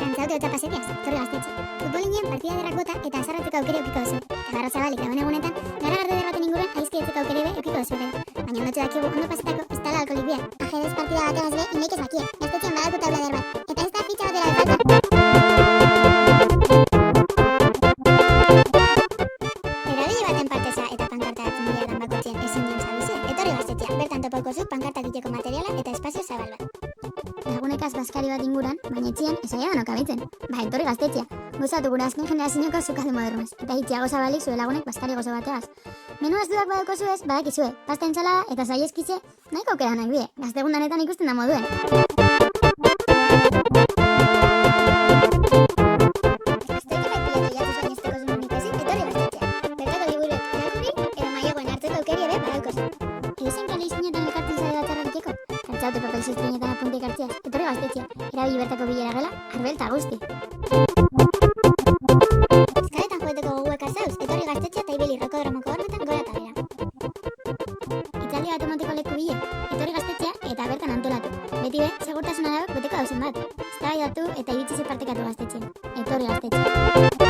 Kantzautu eta pasetiaz, torri gaztetxe. Futbolinen partida derrak bota eta azarratzeko aukere eukiko duzu. Eta barro zabalik dagoen egunetan, garagardo derraten inguruan aizkietzeko aukere be eukiko duzu. Baina ondotxo dakigu ondo pasetako ez dala alkoholik bia. Ajedez partida bategaz be, inek ez bakie. Gaztetxean badalko tablader bat. Eta ez da fitxa batera alfalta. Erabili baten parteza eta pankarta hartzen bilardan bakotxien ezin dion zabize. Etorri gaztetxea, bertan topauko zu pankartak iteko materiala eta espazio zabal bat. Lagunekaz baskari bat inguran, baina etxien esaia danok abitzen. Ba, etorri gaztetxea. Gozatu gure azken generazioneko zukadu modernaz. Eta itxiago zabalik zure lagunek baskari gozo bateaz. Menuaz dudak badauko zuez, badakizue. Pasta entzalada eta saieskitze nahiko aukera nahi bide. Gaztegundanetan ikusten da moduen. Kantzautu papel ziztrinetan apuntik hartziaz, etorri gaztetxea, erabili bertako bilera gela, arbel eta guzti. Eskaletan joeteko goguek arzauz, etorri gaztetxea eta ibili rokodromoko hormetan gora eta bera. Itzaldi bat emoteko leku bile, etorri gaztetxea eta bertan antolatu. Beti be, segurtasuna dago beteko dauzen bat. Eztabaidatu eta iritzize partekatu gaztetxean. Etorri gaztetxea.